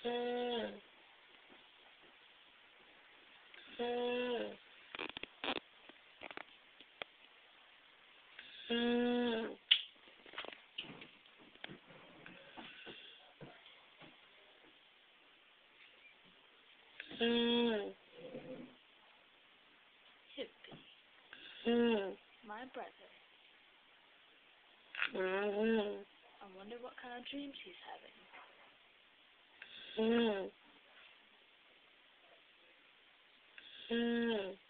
Mm. Mm. Mm. Mm. Hippie. Mm. My brother. Mm. I wonder what kind of dreams he's having. Mm. Mm.